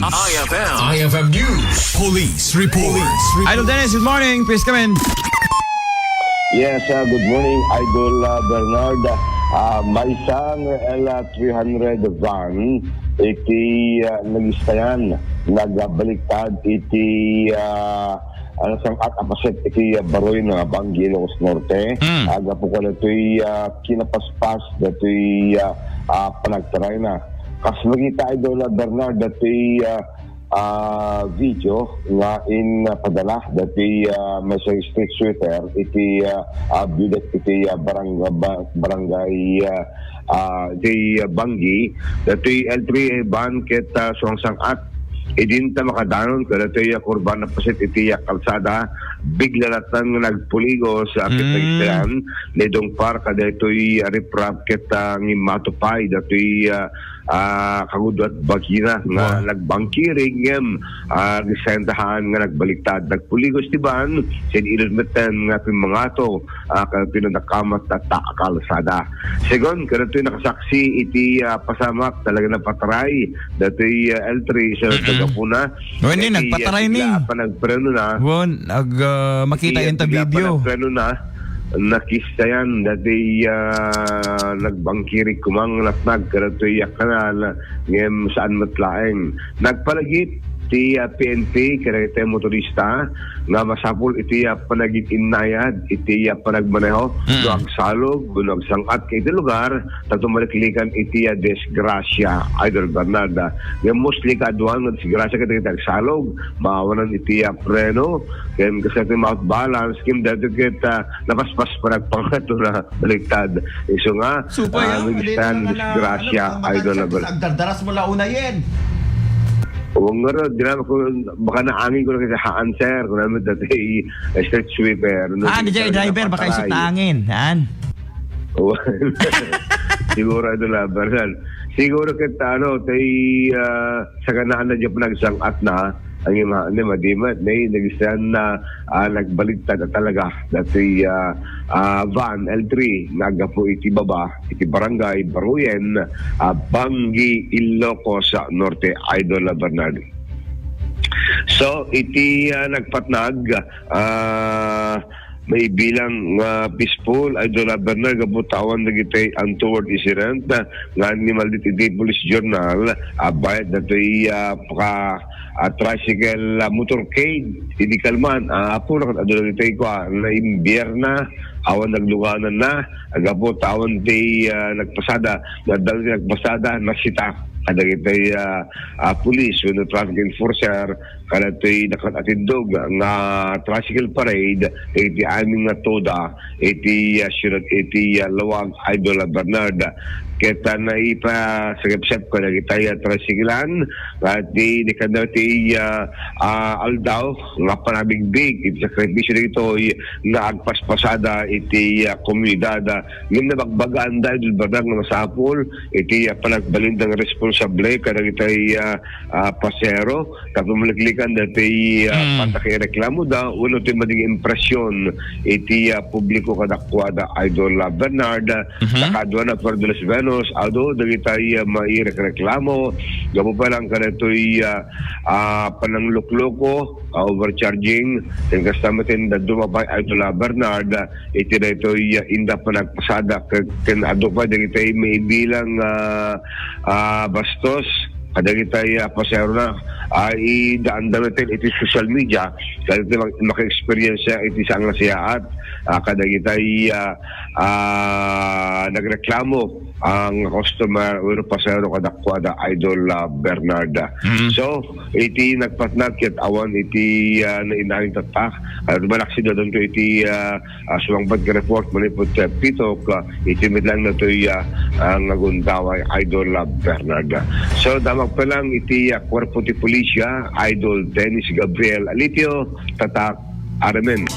IFM News. Police Report. Idol Dennis, good morning. Please come in. Yes, good morning, Idol Bernard. May isang L300 van iti nagistayan, nagbaliktad iti sang at apaset iti baroy na Banggi, Ilocos Norte. Aga po ko na ito'y kinapaspas na ito'y panagtaray na. Kas magita, Idol Bernard, na ito'y video nga in padala dati may street sweeper iti budak iti barangay iti Banggi dati L3 ban ket suang at idinta makadanon kada iti kurban na pasit iti kalsada bigla natang nagpuligo sa akit nagitayan nidong par kada ito'y riprap ket ngimatupay dati kagudot bagina nga nagbangkiring gisentahan nga nagbaliktad nagpuligos tiban sin ilumeten nga pimangato pinunakamat at kalsada. Segon kadto nakasaksi iti pasamak talaga na patray dati L3 sa tagapuna. Ni nagpataray ni. Panagpreno na. Won makita yung video. Panagpreno na. Nakistayan dati nagbangkiri kumang natnag karatoy kanal ngem saan matlaeng nagpalagit ti PNP karete motorista nga masapul iti panagit inayad iti panagmaneho duag salog bunag sangat kay iti lugar tato maliklikan iti desgrasya Idol Bernarda ngem mostly kaduan nga desgrasya ket salog maawanan iti preno ken kasi mouth balance kim dati ket napaspas panagpangato na baliktad iso nga nagistan desgrasya Idol Bernarda agdardaras mo launa yen. Huwag nga rin, baka naangin ko lang kasi answer kung namin dati street sweeper. Di dyan driver, baka isip na angin. Siguro ito labaran. Siguro kita sa ganaan na dyan panagsangat na ang madimat na nagisayan na nagbaligtad na talaga dati van L3 nagapo iti baba iti barangay Baruyen Banggi, Ilocos Norte Idol Bernard. So iti nagpatnag may bilang peaceful Idol Bernard gabutawan nagitay untoward incident nga ni Maldit iti Police Journal bayad datoy tricycle motorcade hindi kalman po nakatadol nagitay ko na imbierna awan nagluganan na agapo tawan ti nagpasada nagpasada nasita ada kitay police with the traffic enforcer kada to'y nakatatindog nga tricycle parade iti aming nga toda iti lawag Idol Bernard kita na ipa sagap-sap ko na kitay tricyclean at di kada ti aldaw nga panabigbig iti sakripisyo dito nga agpaspasada iti komunidad yung nabagbagaan dahil Bernard nga masapol iti panagbalindang responsable kada kitay pasero tapos maliklikan dati patakireklamo da uno ti mading impresyon iti publiko kadakwada Idol Bernard nakadwa na por de los Venos ado dagitay maireklamo gabo pa lang kadatoy pananglukloko overcharging ten kastamatin da dumabay Idol Bernard iti daytoy inda panagpasada ken ado pa dagitay may bilang bastos kada kitay pasero na idaan natin iti social media kada maka-experience iti sang nasiyaat kada kitay nagreklamo ang customer o pasero kadakwada Idol Bernard. So iti nagpatnag ket awan iti nainaling tatak malaksi na doon ko iti sumangpad ka report manipot pitok iti midlang na ito'y ngagundaway Idol Bernard. So damag pa lang iti kwarpo ti pulisya Idol Dennis Gabriel Alitio tatak Aramen.